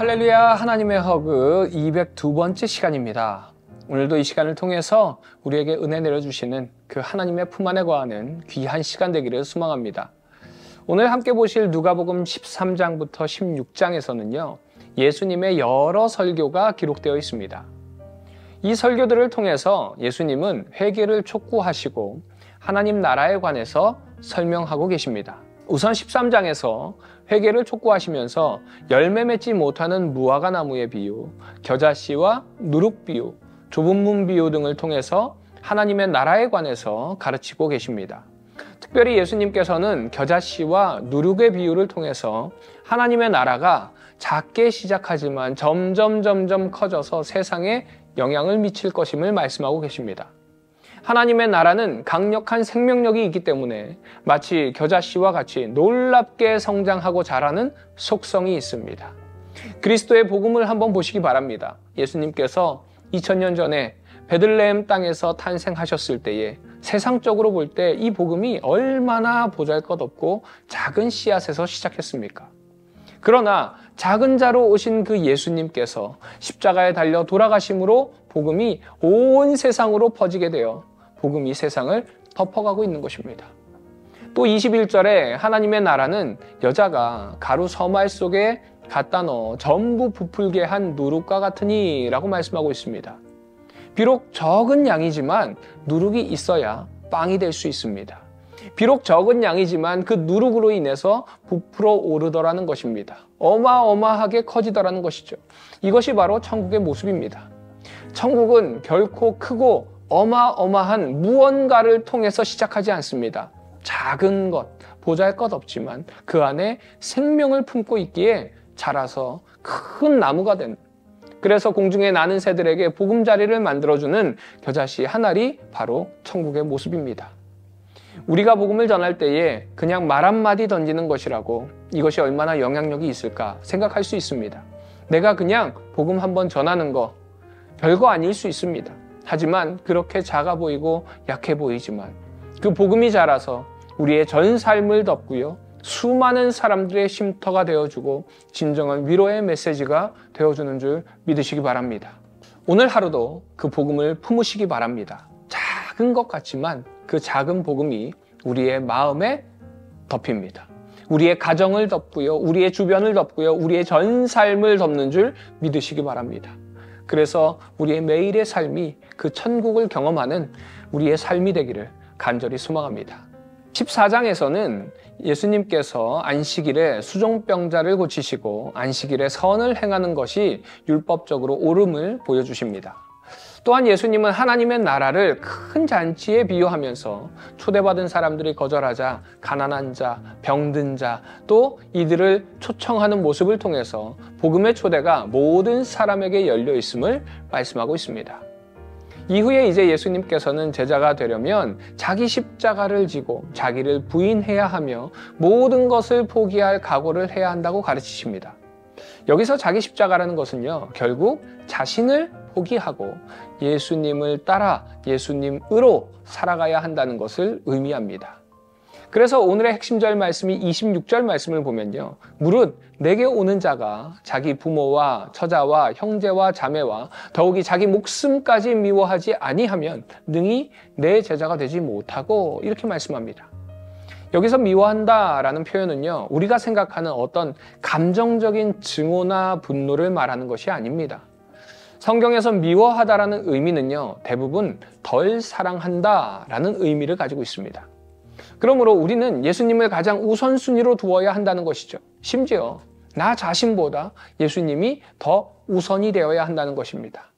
할렐루야, 하나님의 허그 202번째 시간입니다. 오늘도 이 시간을 통해서 우리에게 은혜 내려주시는 그 하나님의 품 안에 거하는 귀한 시간 되기를 소망합니다. 오늘 함께 보실 누가복음 13장부터 16장에서는요, 예수님의 여러 설교가 기록되어 있습니다. 이 설교들을 통해서 예수님은 회개를 촉구하시고 하나님 나라에 관해서 설명하고 계십니다. 우선 13장에서 회개를 촉구하시면서 열매 맺지 못하는 무화과 나무의 비유, 겨자씨와 누룩 비유, 좁은 문 비유 등을 통해서 하나님의 나라에 관해서 가르치고 계십니다. 특별히 예수님께서는 겨자씨와 누룩의 비유를 통해서 하나님의 나라가 작게 시작하지만 점점 커져서 세상에 영향을 미칠 것임을 말씀하고 계십니다. 하나님의 나라는 강력한 생명력이 있기 때문에 마치 겨자씨와 같이 놀랍게 성장하고 자라는 속성이 있습니다. 그리스도의 복음을 한번 보시기 바랍니다. 예수님께서 2000년 전에 베들레헴 땅에서 탄생하셨을 때에 세상적으로 볼 때 이 복음이 얼마나 보잘것없고 작은 씨앗에서 시작했습니까? 그러나 작은 자로 오신 그 예수님께서 십자가에 달려 돌아가심으로 복음이 온 세상으로 퍼지게 되어 복음이 세상을 덮어가고 있는 것입니다. 또 21절에 하나님의 나라는 여자가 가루 서말 속에 갖다 넣어 전부 부풀게 한 누룩과 같으니 라고 말씀하고 있습니다. 비록 적은 양이지만 누룩이 있어야 빵이 될 수 있습니다. 비록 적은 양이지만 그 누룩으로 인해서 부풀어 오르더라는 것입니다. 어마어마하게 커지더라는 것이죠. 이것이 바로 천국의 모습입니다. 천국은 결코 크고 어마어마한 무언가를 통해서 시작하지 않습니다. 작은 것, 보잘것없지만 그 안에 생명을 품고 있기에 자라서 큰 나무가 되는, 그래서 공중에 나는 새들에게 보금자리를 만들어주는 겨자씨 한 알이 바로 천국의 모습입니다. 우리가 복음을 전할 때에 그냥 말 한마디 던지는 것이라고 이것이 얼마나 영향력이 있을까 생각할 수 있습니다. 내가 그냥 복음 한번 전하는 거 별거 아닐 수 있습니다. 하지만 그렇게 작아 보이고 약해 보이지만 그 복음이 자라서 우리의 전 삶을 덮고요, 수많은 사람들의 쉼터가 되어주고 진정한 위로의 메시지가 되어주는 줄 믿으시기 바랍니다. 오늘 하루도 그 복음을 품으시기 바랍니다. 작은 것 같지만 그 작은 복음이 우리의 마음에 덮입니다. 우리의 가정을 덮고요, 우리의 주변을 덮고요, 우리의 전 삶을 덮는 줄 믿으시기 바랍니다. 그래서 우리의 매일의 삶이 그 천국을 경험하는 우리의 삶이 되기를 간절히 소망합니다. 14장에서는 예수님께서 안식일에 수종병자를 고치시고 안식일에 선을 행하는 것이 율법적으로 옳음을 보여주십니다. 또한 예수님은 하나님의 나라를 큰 잔치에 비유하면서 초대받은 사람들이 거절하자 가난한 자, 병든 자, 또 이들을 초청하는 모습을 통해서 복음의 초대가 모든 사람에게 열려 있음을 말씀하고 있습니다. 이후에 이제 예수님께서는 제자가 되려면 자기 십자가를 지고 자기를 부인해야 하며 모든 것을 포기할 각오를 해야 한다고 가르치십니다. 여기서 자기 십자가라는 것은요, 결국 자신을 포기하고 예수님을 따라 예수님으로 살아가야 한다는 것을 의미합니다. 그래서 오늘의 핵심절 말씀이 26절 말씀을 보면요, 무릇 내게 오는 자가 자기 부모와 처자와 형제와 자매와 더욱이 자기 목숨까지 미워하지 아니하면 능히 내 제자가 되지 못하고, 이렇게 말씀합니다. 여기서 미워한다라는 표현은요, 우리가 생각하는 어떤 감정적인 증오나 분노를 말하는 것이 아닙니다. 성경에서 미워하다라는 의미는요, 대부분 덜 사랑한다라는 의미를 가지고 있습니다. 그러므로 우리는 예수님을 가장 우선순위로 두어야 한다는 것이죠. 심지어 나 자신보다 예수님이 더 우선이 되어야 한다는 것입니다.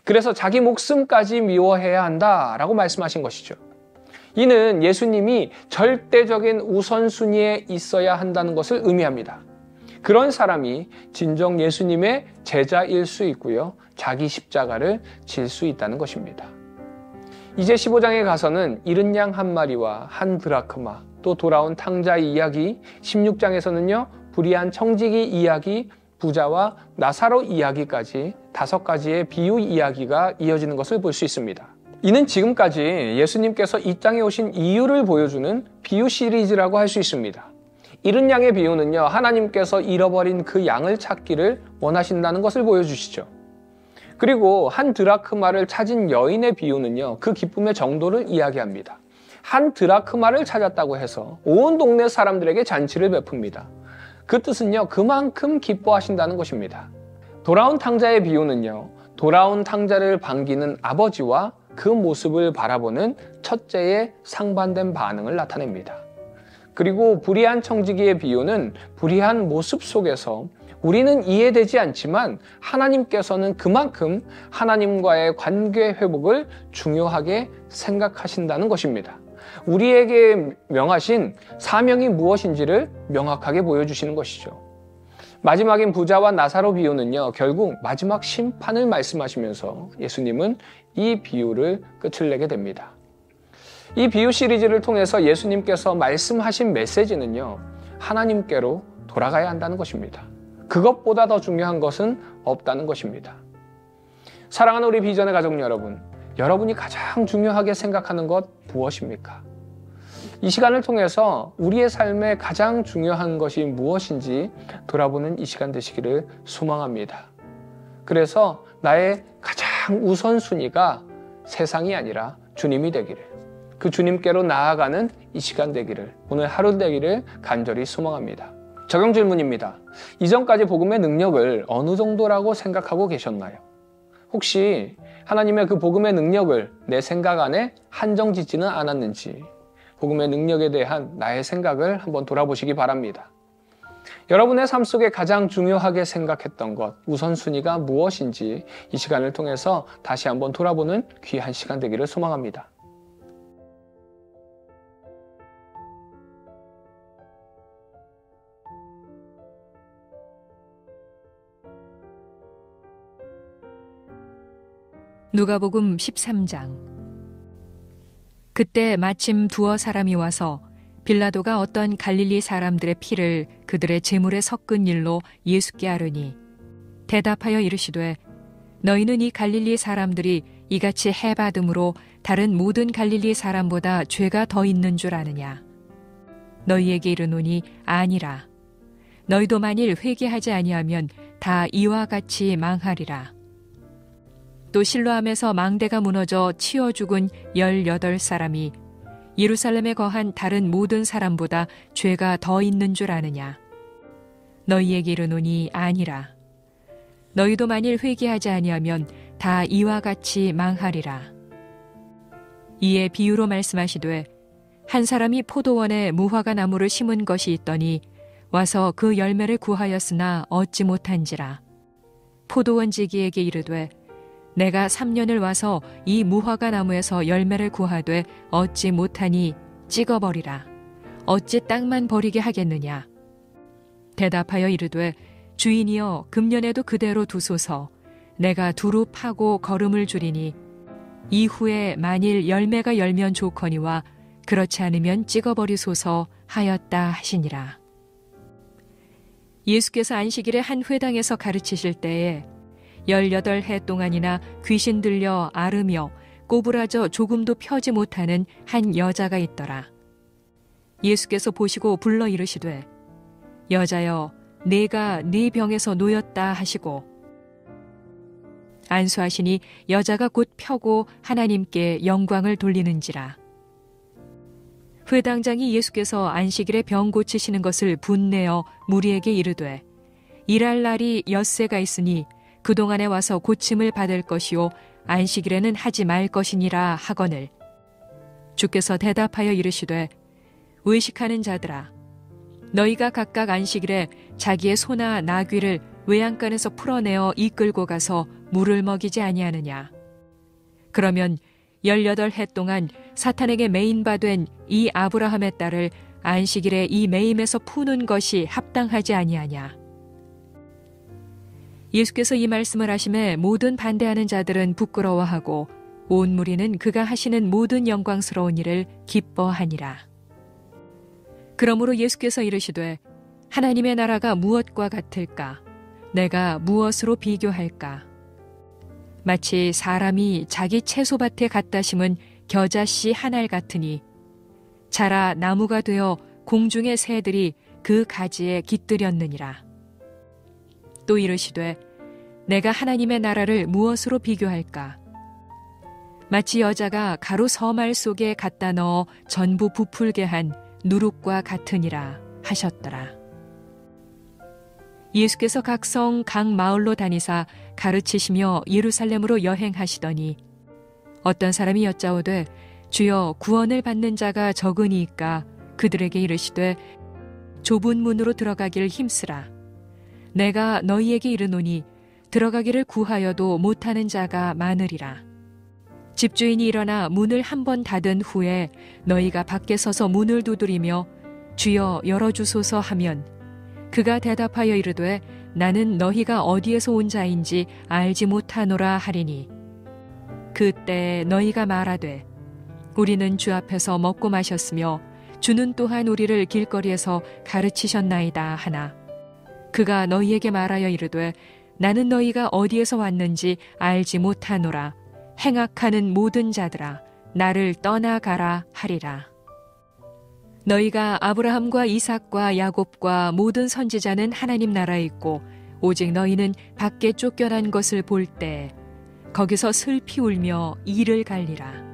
그래서 자기 목숨까지 미워해야 한다라고 말씀하신 것이죠. 이는 예수님이 절대적인 우선순위에 있어야 한다는 것을 의미합니다. 그런 사람이 진정 예수님의 제자일 수 있고요, 자기 십자가를 질 수 있다는 것입니다. 이제 15장에 가서는 잃은 양 한 마리와 한 드라크마, 또 돌아온 탕자 이야기, 16장에서는요 불의한 청지기 이야기, 부자와 나사로 이야기까지 5가지의 비유 이야기가 이어지는 것을 볼 수 있습니다. 이는 지금까지 예수님께서 이 땅에 오신 이유를 보여주는 비유 시리즈라고 할 수 있습니다. 잃은 양의 비유는요, 하나님께서 잃어버린 그 양을 찾기를 원하신다는 것을 보여주시죠. 그리고 한 드라크마를 찾은 여인의 비유는요, 그 기쁨의 정도를 이야기합니다. 한 드라크마를 찾았다고 해서 온 동네 사람들에게 잔치를 베풉니다. 그 뜻은요, 그만큼 기뻐하신다는 것입니다. 돌아온 탕자의 비유는요, 돌아온 탕자를 반기는 아버지와 그 모습을 바라보는 첫째의 상반된 반응을 나타냅니다. 그리고 불의한 청지기의 비유는 불의한 모습 속에서 우리는 이해되지 않지만 하나님께서는 그만큼 하나님과의 관계 회복을 중요하게 생각하신다는 것입니다. 우리에게 명하신 사명이 무엇인지를 명확하게 보여주시는 것이죠. 마지막인 부자와 나사로 비유는요, 결국 마지막 심판을 말씀하시면서 예수님은 이 비유를 끝을 내게 됩니다. 이 비유 시리즈를 통해서 예수님께서 말씀하신 메시지는요, 하나님께로 돌아가야 한다는 것입니다. 그것보다 더 중요한 것은 없다는 것입니다. 사랑하는 우리 비전의 가족 여러분, 여러분이 가장 중요하게 생각하는 것 무엇입니까? 이 시간을 통해서 우리의 삶에 가장 중요한 것이 무엇인지 돌아보는 이 시간 되시기를 소망합니다. 그래서 나의 가장 우선순위가 세상이 아니라 주님이 되기를, 그 주님께로 나아가는 이 시간 되기를, 오늘 하루 되기를 간절히 소망합니다. 적용 질문입니다. 이전까지 복음의 능력을 어느 정도라고 생각하고 계셨나요? 혹시 하나님의 그 복음의 능력을 내 생각 안에 한정 짓지는 않았는지, 복음의 능력에 대한 나의 생각을 한번 돌아보시기 바랍니다. 여러분의 삶 속에 가장 중요하게 생각했던 것, 우선순위가 무엇인지 이 시간을 통해서 다시 한번 돌아보는 귀한 시간 되기를 소망합니다. 누가복음 13장. 그때 마침 두어 사람이 와서 빌라도가 어떤 갈릴리 사람들의 피를 그들의 제물에 섞은 일로 예수께 아르니, 대답하여 이르시되, 너희는 이 갈릴리 사람들이 이같이 해받음으로 다른 모든 갈릴리 사람보다 죄가 더 있는 줄 아느냐? 너희에게 이르노니 아니라. 너희도 만일 회개하지 아니하면 다 이와 같이 망하리라. 또 실로암에서 망대가 무너져 치어 죽은 18사람이 예루살렘에 거한 다른 모든 사람보다 죄가 더 있는 줄 아느냐? 너희에게 이르노니 아니라. 너희도 만일 회개하지 아니하면 다 이와 같이 망하리라. 이에 비유로 말씀하시되, 한 사람이 포도원에 무화과 나무를 심은 것이 있더니 와서 그 열매를 구하였으나 얻지 못한지라. 포도원 지기에게 이르되, 내가 3년을 와서 이 무화과 나무에서 열매를 구하되 얻지 못하니 찍어버리라. 어찌 땅만 버리게 하겠느냐? 대답하여 이르되, 주인이여, 금년에도 그대로 두소서. 내가 두루 파고 거름을 주리니 이후에 만일 열매가 열면 좋거니와 그렇지 않으면 찍어버리소서 하였다 하시니라. 예수께서 안식일에 한 회당에서 가르치실 때에 18해 동안이나 귀신 들려 앓으며 꼬부라져 조금도 펴지 못하는 한 여자가 있더라. 예수께서 보시고 불러 이르시되, 여자여, 내가 네 병에서 놓였다 하시고 안수하시니 여자가 곧 펴고 하나님께 영광을 돌리는지라. 회당장이 예수께서 안식일에 병 고치시는 것을 분내어 무리에게 이르되, 일할 날이 엿새가 있으니 그동안에 와서 고침을 받을 것이요 안식일에는 하지 말 것이니라 하거늘. 주께서 대답하여 이르시되, 의식하는 자들아, 너희가 각각 안식일에 자기의 소나 나귀를 외양간에서 풀어내어 이끌고 가서 물을 먹이지 아니하느냐? 그러면 18해 동안 사탄에게 매인바 된 이 아브라함의 딸을 안식일에 이 매임에서 푸는 것이 합당하지 아니하냐? 예수께서 이 말씀을 하심에 모든 반대하는 자들은 부끄러워하고 온 무리는 그가 하시는 모든 영광스러운 일을 기뻐하니라. 그러므로 예수께서 이르시되, 하나님의 나라가 무엇과 같을까? 내가 무엇으로 비교할까? 마치 사람이 자기 채소밭에 갖다 심은 겨자씨 한 알 같으니 자라 나무가 되어 공중의 새들이 그 가지에 깃들였느니라. 또 이르시되 내가 하나님의 나라를 무엇으로 비교할까? 마치 여자가 가루 서말 속에 갖다 넣어 전부 부풀게 한 누룩과 같으니라 하셨더라. 예수께서 각 성 각 마을로 다니사 가르치시며 예루살렘으로 여행하시더니 어떤 사람이 여짜오되 주여 구원을 받는 자가 적으니이까 그들에게 이르시되 좁은 문으로 들어가기를 힘쓰라. 내가 너희에게 이르노니 들어가기를 구하여도 못하는 자가 많으리라. 집주인이 일어나 문을 한 번 닫은 후에 너희가 밖에 서서 문을 두드리며 주여 열어주소서 하면 그가 대답하여 이르되 나는 너희가 어디에서 온 자인지 알지 못하노라 하리니 그때 너희가 말하되 우리는 주 앞에서 먹고 마셨으며 주는 또한 우리를 길거리에서 가르치셨나이다 하나 그가 너희에게 말하여 이르되 나는 너희가 어디에서 왔는지 알지 못하노라. 행악하는 모든 자들아 나를 떠나가라 하리라. 너희가 아브라함과 이삭과 야곱과 모든 선지자는 하나님 나라에 있고 오직 너희는 밖에 쫓겨난 것을 볼 때 거기서 슬피 울며 이를 갈리라.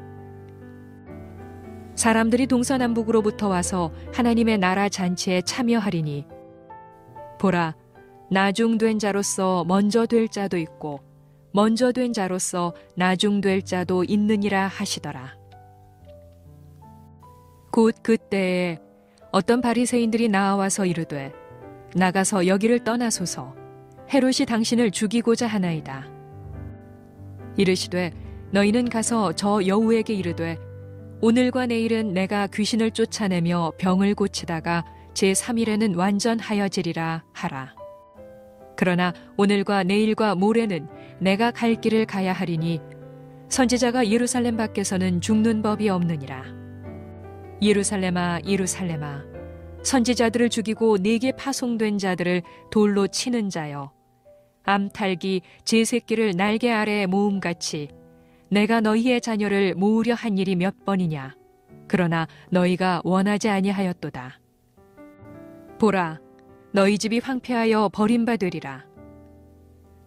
사람들이 동서남북으로부터 와서 하나님의 나라 잔치에 참여하리니 보라 나중된 자로서 먼저 될 자도 있고 먼저 된 자로서 나중될 자도 있느니라 하시더라. 곧 그때에 어떤 바리새인들이 나와서 이르되 나가서 여기를 떠나소서 헤롯이 당신을 죽이고자 하나이다. 이르시되 너희는 가서 저 여우에게 이르되 오늘과 내일은 내가 귀신을 쫓아내며 병을 고치다가 제3일에는 완전하여지리라 하라. 그러나 오늘과 내일과 모레는 내가 갈 길을 가야 하리니 선지자가 예루살렘 밖에서는 죽는 법이 없느니라. 예루살렘아 예루살렘아 선지자들을 죽이고 네게 파송된 자들을 돌로 치는 자여 암탉이 제 새끼를 날개 아래에 모음같이 내가 너희의 자녀를 모으려 한 일이 몇 번이냐. 그러나 너희가 원하지 아니하였도다. 보라 너희 집이 황폐하여 버림받으리라.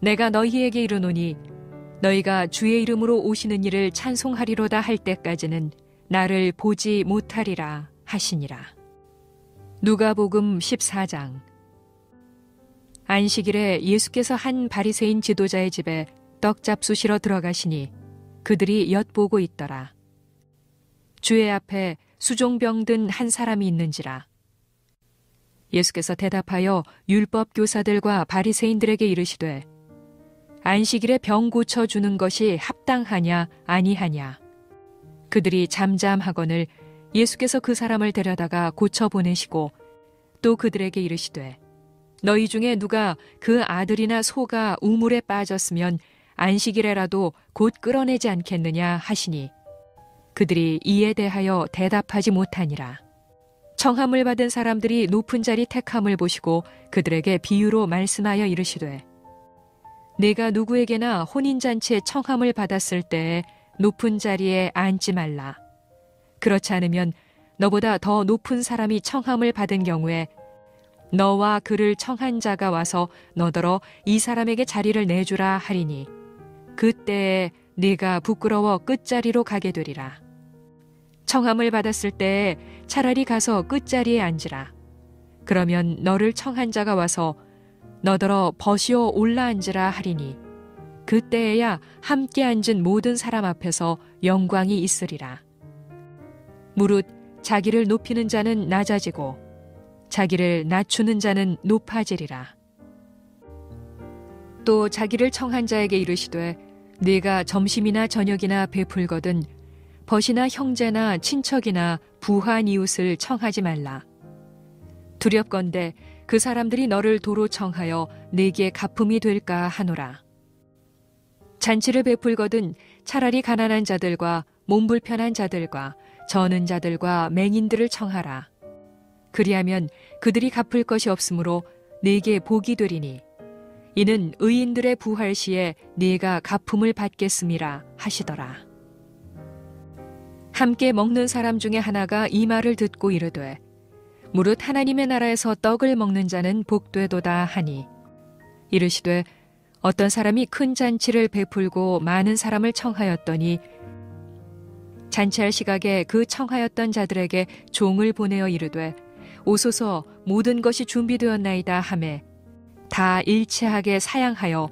내가 너희에게 이르노니 너희가 주의 이름으로 오시는 일을 찬송하리로다 할 때까지는 나를 보지 못하리라 하시니라. 누가복음 14장. 안식일에 예수께서 한 바리새인 지도자의 집에 떡 잡수시러 들어가시니 그들이 엿보고 있더라. 주의 앞에 수종병 든 한 사람이 있는지라. 예수께서 대답하여 율법 교사들과 바리새인들에게 이르시되 안식일에 병 고쳐 주는 것이 합당하냐 아니하냐. 그들이 잠잠하거늘 예수께서 그 사람을 데려다가 고쳐 보내시고 또 그들에게 이르시되 너희 중에 누가 그 아들이나 소가 우물에 빠졌으면 안식일에라도 곧 끌어내지 않겠느냐 하시니 그들이 이에 대하여 대답하지 못하니라. 청함을 받은 사람들이 높은 자리 택함을 보시고 그들에게 비유로 말씀하여 이르시되 네가 누구에게나 혼인잔치에 청함을 받았을 때에 높은 자리에 앉지 말라. 그렇지 않으면 너보다 더 높은 사람이 청함을 받은 경우에 너와 그를 청한 자가 와서 너더러 이 사람에게 자리를 내주라 하리니 그때에 네가 부끄러워 끝자리로 가게 되리라. 청함을 받았을 때에 차라리 가서 끝자리에 앉으라. 그러면 너를 청한 자가 와서 너더러 버시어 올라앉으라 하리니 그때에야 함께 앉은 모든 사람 앞에서 영광이 있으리라. 무릇 자기를 높이는 자는 낮아지고 자기를 낮추는 자는 높아지리라. 또 자기를 청한 자에게 이르시되 네가 점심이나 저녁이나 베풀거든 벗이나 형제나 친척이나 부한 이웃을 청하지 말라. 두렵건대 그 사람들이 너를 도로 청하여 네게 가품이 될까 하노라. 잔치를 베풀거든 차라리 가난한 자들과 몸불편한 자들과 저는 자들과 맹인들을 청하라. 그리하면 그들이 갚을 것이 없으므로 네게 복이 되리니 이는 의인들의 부활 시에 네가 가품을 받겠음이라 하시더라. 함께 먹는 사람 중에 하나가 이 말을 듣고 이르되 무릇 하나님의 나라에서 떡을 먹는 자는 복되도다 하니 이르시되 어떤 사람이 큰 잔치를 베풀고 많은 사람을 청하였더니 잔치할 시각에 그 청하였던 자들에게 종을 보내어 이르되 오소서 모든 것이 준비되었나이다 하매 다 일치하게 사양하여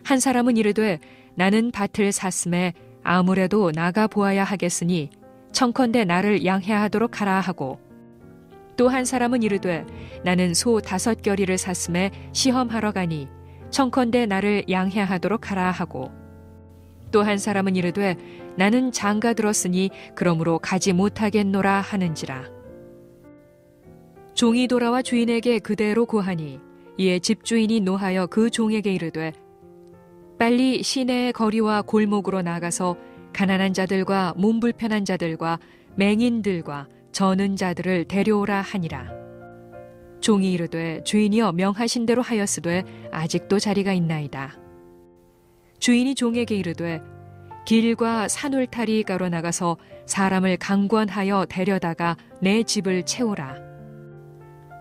한 사람은 이르되 나는 밭을 샀음에 아무래도 나가 보아야 하겠으니 청컨대 나를 양해하도록 하라 하고 또 한 사람은 이르되 나는 소 5겨리를 샀음에 시험하러 가니 청컨대 나를 양해하도록 하라 하고 또 한 사람은 이르되 나는 장가 들었으니 그러므로 가지 못하겠노라 하는지라. 종이 돌아와 주인에게 그대로 고하니 이에 집주인이 노하여 그 종에게 이르되 빨리 시내의 거리와 골목으로 나가서 가난한 자들과 몸 불편한 자들과 맹인들과 저는 자들을 데려오라 하니라. 종이 이르되 주인이여 명하신 대로 하였으되 아직도 자리가 있나이다. 주인이 종에게 이르되 길과 산울타리 가로 나가서 사람을 강권하여 데려다가 내 집을 채우라.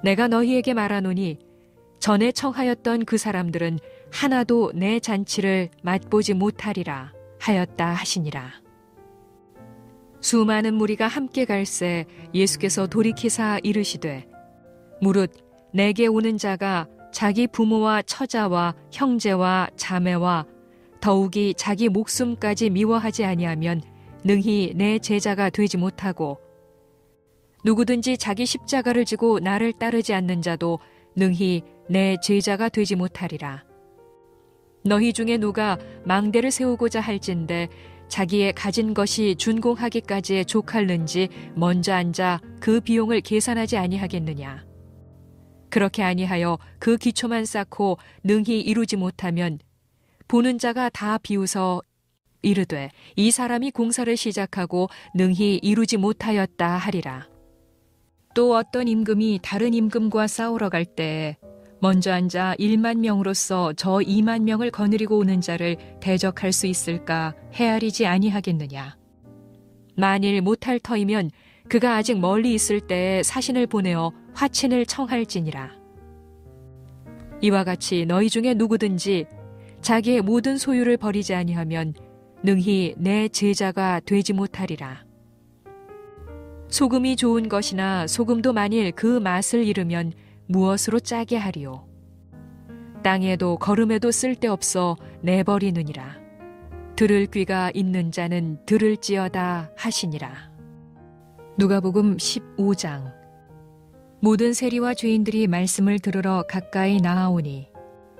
내가 너희에게 말하노니 전에 청하였던 그 사람들은 하나도 내 잔치를 맛보지 못하리라 하였다 하시니라. 수많은 무리가 함께 갈새 예수께서 돌이키사 이르시되 무릇 내게 오는 자가 자기 부모와 처자와 형제와 자매와 더욱이 자기 목숨까지 미워하지 아니하면 능히 내 제자가 되지 못하고 누구든지 자기 십자가를 지고 나를 따르지 않는 자도 능히 내 제자가 되지 못하리라. 너희 중에 누가 망대를 세우고자 할진대 자기의 가진 것이 준공하기까지에 족할는지 먼저 앉아 그 비용을 계산하지 아니하겠느냐. 그렇게 아니하여 그 기초만 쌓고 능히 이루지 못하면 보는 자가 다 비웃어 이르되 이 사람이 공사를 시작하고 능히 이루지 못하였다 하리라. 또 어떤 임금이 다른 임금과 싸우러 갈 때에 먼저 앉아 1만 명으로서 저 2만 명을 거느리고 오는 자를 대적할 수 있을까 헤아리지 아니하겠느냐. 만일 못할 터이면 그가 아직 멀리 있을 때에 사신을 보내어 화친을 청할지니라. 이와 같이 너희 중에 누구든지 자기의 모든 소유를 버리지 아니하면 능히 내 제자가 되지 못하리라. 소금이 좋은 것이나 소금도 만일 그 맛을 잃으면 무엇으로 짜게 하리요. 땅에도 거름에도 쓸데없어 내버리느니라. 들을 귀가 있는 자는 들을지어다 하시니라. 누가복음 15장. 모든 세리와 죄인들이 말씀을 들으러 가까이 나아오니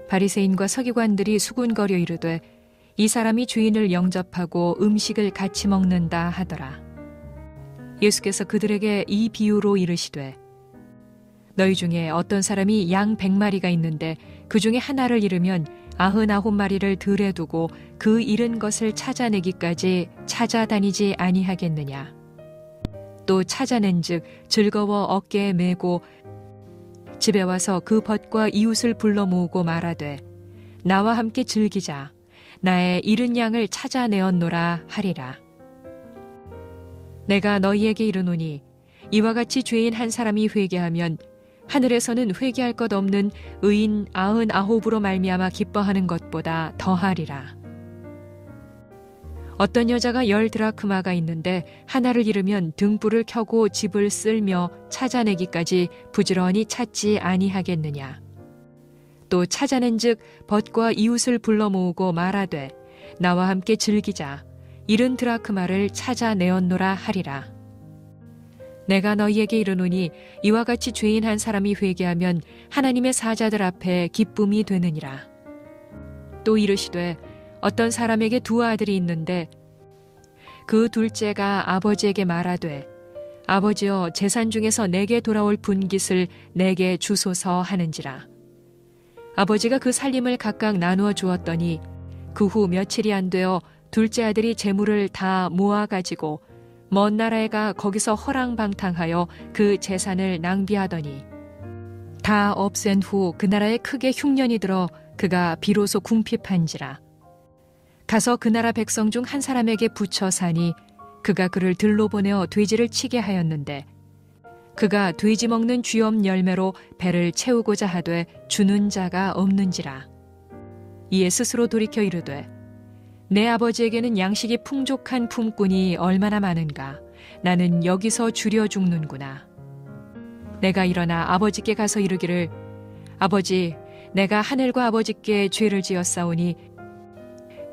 바리새인과 서기관들이 수군거려 이르되 이 사람이 주인을 영접하고 음식을 같이 먹는다 하더라. 예수께서 그들에게 이 비유로 이르시되 너희 중에 어떤 사람이 양 100마리가 있는데 그 중에 하나를 잃으면 99마리를 들에 두고 그 잃은 것을 찾아내기까지 찾아다니지 아니하겠느냐. 또 찾아낸즉 즐거워 어깨에 메고 집에 와서 그 벗과 이웃을 불러 모으고 말하되 나와 함께 즐기자. 나의 잃은 양을 찾아내었노라 하리라. 내가 너희에게 이르노니 이와 같이 죄인 한 사람이 회개하면 하늘에서는 회개할 것 없는 의인 99으로 말미암아 기뻐하는 것보다 더하리라. 어떤 여자가 10드라크마가 있는데 하나를 잃으면 등불을 켜고 집을 쓸며 찾아내기까지 부지런히 찾지 아니하겠느냐. 또 찾아낸즉 벗과 이웃을 불러 모으고 말하되 나와 함께 즐기자. 잃은 드라크마를 찾아내었노라 하리라. 내가 너희에게 이르노니 이와 같이 죄인 한 사람이 회개하면 하나님의 사자들 앞에 기쁨이 되느니라. 또 이르시되 어떤 사람에게 2 아들이 있는데 그 둘째가 아버지에게 말하되 아버지여 재산 중에서 내게 돌아올 분깃을 내게 주소서 하는지라. 아버지가 그 살림을 각각 나누어 주었더니 그 후 며칠이 안 되어 둘째 아들이 재물을 다 모아가지고 먼 나라에 가 거기서 허랑방탕하여 그 재산을 낭비하더니 다 없앤 후 그 나라에 크게 흉년이 들어 그가 비로소 궁핍한지라. 가서 그 나라 백성 중 한 사람에게 붙여 사니 그가 그를 들로 보내어 돼지를 치게 하였는데 그가 돼지 먹는 쥐엄 열매로 배를 채우고자 하되 주는 자가 없는지라. 이에 스스로 돌이켜 이르되 내 아버지에게는 양식이 풍족한 품꾼이 얼마나 많은가. 나는 여기서 주려 죽는구나. 내가 일어나 아버지께 가서 이르기를 아버지, 내가 하늘과 아버지께 죄를 지었사오니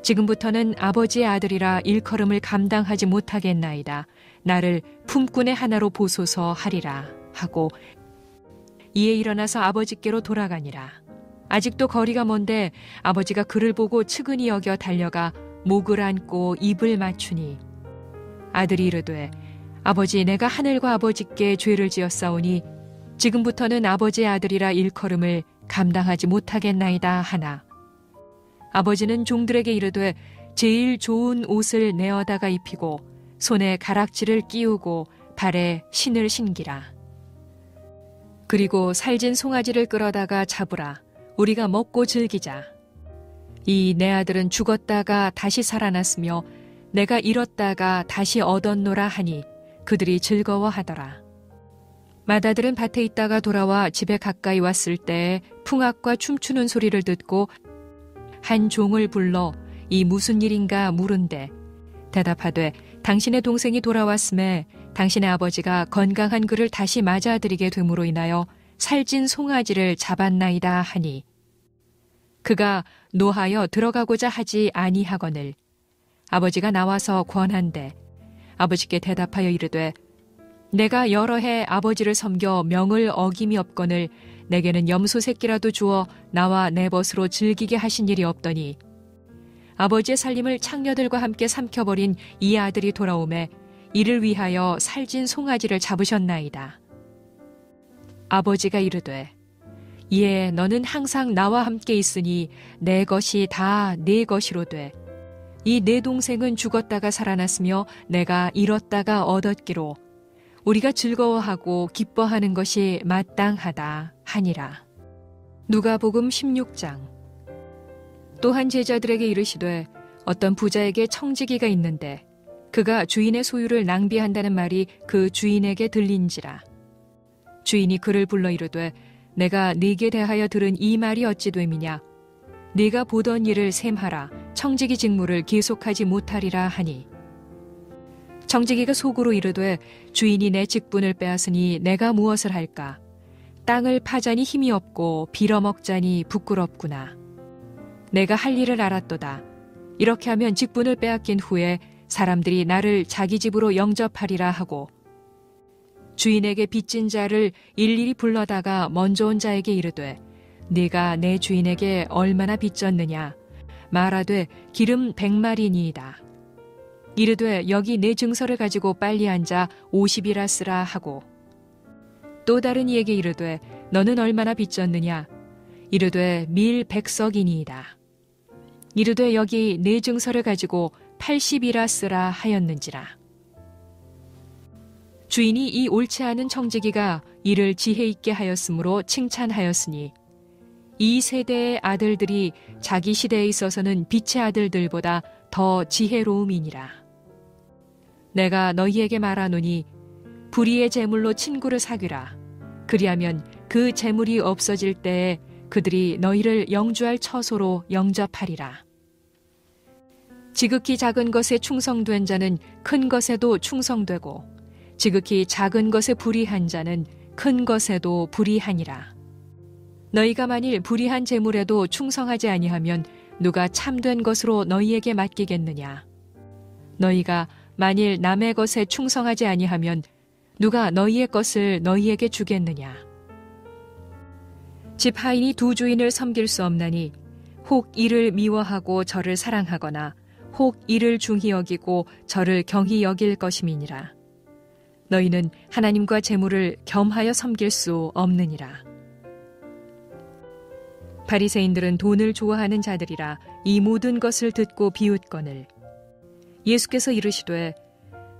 지금부터는 아버지의 아들이라 일컬음을 감당하지 못하겠나이다. 나를 품꾼의 하나로 보소서 하리라 하고 이에 일어나서 아버지께로 돌아가니라. 아직도 거리가 먼데 아버지가 그를 보고 측은히 여겨 달려가 목을 안고 입을 맞추니 아들이 이르되 아버지, 내가 하늘과 아버지께 죄를 지었사오니 지금부터는 아버지의 아들이라 일컬음을 감당하지 못하겠나이다 하나. 아버지는 종들에게 이르되 제일 좋은 옷을 내어다가 입히고 손에 가락지를 끼우고 발에 신을 신기라. 그리고 살진 송아지를 끌어다가 잡으라. 우리가 먹고 즐기자. 이 내 아들은 죽었다가 다시 살아났으며 내가 잃었다가 다시 얻었노라 하니 그들이 즐거워하더라. 맏아들은 밭에 있다가 돌아와 집에 가까이 왔을 때에 풍악과 춤추는 소리를 듣고 한 종을 불러 이 무슨 일인가 물은데 대답하되 당신의 동생이 돌아왔음에 당신의 아버지가 건강한 그를 다시 맞아들이게 됨으로 인하여 살찐 송아지를 잡았나이다 하니 그가 노하여 들어가고자 하지 아니하거늘 아버지가 나와서 권한대 아버지께 대답하여 이르되 내가 여러 해 아버지를 섬겨 명을 어김이 없거늘 내게는 염소 새끼라도 주어 나와 내 벗으로 즐기게 하신 일이 없더니 아버지의 살림을 창녀들과 함께 삼켜버린 이 아들이 돌아오매 이를 위하여 살진 송아지를 잡으셨나이다. 아버지가 이르되 이에 너는 항상 나와 함께 있으니 내 것이 다 네 것이로되 이 내 동생은 죽었다가 살아났으며 내가 잃었다가 얻었기로 우리가 즐거워하고 기뻐하는 것이 마땅하다 하니라. 누가복음 16장. 또한 제자들에게 이르시되 어떤 부자에게 청지기가 있는데 그가 주인의 소유를 낭비한다는 말이 그 주인에게 들린지라. 주인이 그를 불러 이르되 내가 네게 대하여 들은 이 말이 어찌 됨이냐. 네가 보던 일을 셈하라. 청지기 직무를 계속하지 못하리라 하니 청지기가 속으로 이르되 주인이 내 직분을 빼앗으니 내가 무엇을 할까. 땅을 파자니 힘이 없고 빌어먹자니 부끄럽구나. 내가 할 일을 알았도다. 이렇게 하면 직분을 빼앗긴 후에 사람들이 나를 자기 집으로 영접하리라 하고 주인에게 빚진 자를 일일이 불러다가 먼저 온 자에게 이르되 네가 내 주인에게 얼마나 빚졌느냐. 말하되 기름 100마리니이다. 이르되 여기 내 증서를 가지고 빨리 앉아 50이라 쓰라 하고 또 다른 이에게 이르되 너는 얼마나 빚졌느냐. 이르되 밀 100석이니이다. 이르되 여기 내 증서를 가지고 80이라 쓰라 하였는지라. 주인이 이 옳지 않은 청지기가 이를 지혜 있게 하였으므로 칭찬하였으니 이 세대의 아들들이 자기 시대에 있어서는 빛의 아들들보다 더 지혜로움이니라. 내가 너희에게 말하노니 불의의 재물로 친구를 사귀라. 그리하면 그 재물이 없어질 때에 그들이 너희를 영주할 처소로 영접하리라. 지극히 작은 것에 충성된 자는 큰 것에도 충성되고 지극히 작은 것에 불의한 자는 큰 것에도 불의하니라. 너희가 만일 불의한 재물에도 충성하지 아니하면 누가 참된 것으로 너희에게 맡기겠느냐. 너희가 만일 남의 것에 충성하지 아니하면 누가 너희의 것을 너희에게 주겠느냐. 집 하인이 두 주인을 섬길 수 없나니 혹 이를 미워하고 저를 사랑하거나 혹 이를 중히 여기고 저를 경히 여길 것임이니라. 너희는 하나님과 재물을 겸하여 섬길 수 없느니라. 바리새인들은 돈을 좋아하는 자들이라 이 모든 것을 듣고 비웃거늘 예수께서 이르시되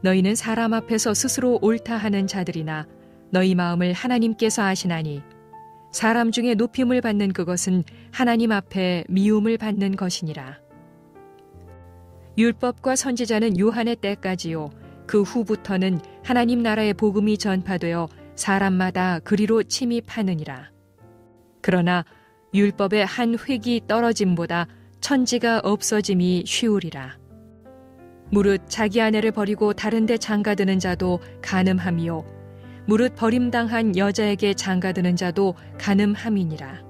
너희는 사람 앞에서 스스로 옳다 하는 자들이나 너희 마음을 하나님께서 아시나니 사람 중에 높임을 받는 그것은 하나님 앞에 미움을 받는 것이니라. 율법과 선지자는 요한의 때까지요 그 후부터는 하나님 나라의 복음이 전파되어 사람마다 그리로 침입하느니라. 그러나 율법의 한 획이 떨어짐보다 천지가 없어짐이 쉬우리라. 무릇 자기 아내를 버리고 다른 데 장가드는 자도 간음함이요 무릇 버림당한 여자에게 장가드는 자도 간음함이니라.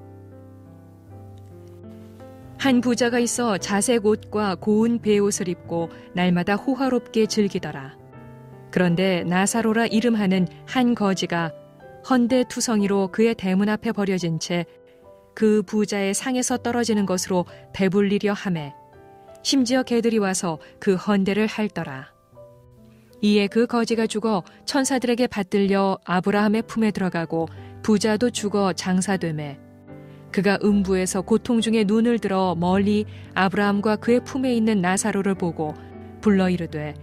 한 부자가 있어 자색 옷과 고운 베옷을 입고 날마다 호화롭게 즐기더라. 그런데 나사로라 이름하는 한 거지가 헌데 투성이로 그의 대문 앞에 버려진 채 그 부자의 상에서 떨어지는 것으로 배불리려 하매 심지어 개들이 와서 그 헌데를 핥더라. 이에 그 거지가 죽어 천사들에게 받들려 아브라함의 품에 들어가고 부자도 죽어 장사되매 그가 음부에서 고통 중에 눈을 들어 멀리 아브라함과 그의 품에 있는 나사로를 보고 불러 이르되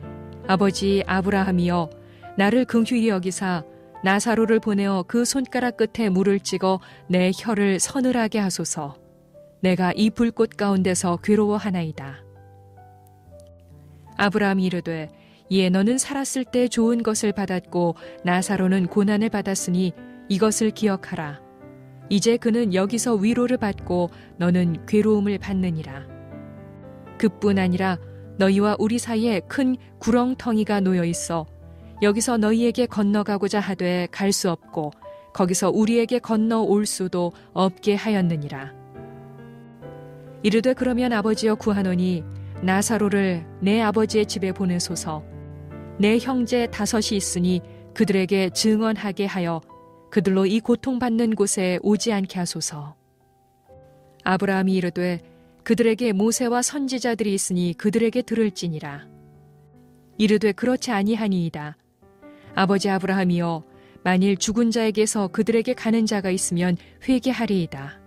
아버지 아브라함이여 나를 긍휼히 여기사 나사로를 보내어 그 손가락 끝에 물을 찍어 내 혀를 서늘하게 하소서. 내가 이 불꽃 가운데서 괴로워하나이다. 아브라함이 이르되 이에 너는 살았을 때 좋은 것을 받았고 나사로는 고난을 받았으니 이것을 기억하라. 이제 그는 여기서 위로를 받고 너는 괴로움을 받느니라. 그뿐 아니라 너희와 우리 사이에 큰 구렁텅이가 놓여 있어 여기서 너희에게 건너가고자 하되 갈 수 없고 거기서 우리에게 건너올 수도 없게 하였느니라. 이르되 그러면 아버지여 구하노니 나사로를 내 아버지의 집에 보내소서. 내 형제 5이 있으니 그들에게 증언하게 하여 그들로 이 고통받는 곳에 오지 않게 하소서. 아브라함이 이르되 그들에게 모세와 선지자들이 있으니 그들에게 들을지니라. 이르되 그렇지 아니하니이다. 아버지 아브라함이여 만일 죽은 자에게서 그들에게 가는 자가 있으면 회개하리이다.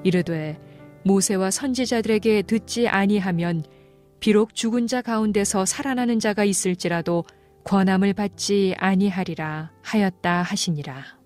이르되 모세와 선지자들에게 듣지 아니하면 비록 죽은 자 가운데서 살아나는 자가 있을지라도 권함을 받지 아니하리라 하였다 하시니라.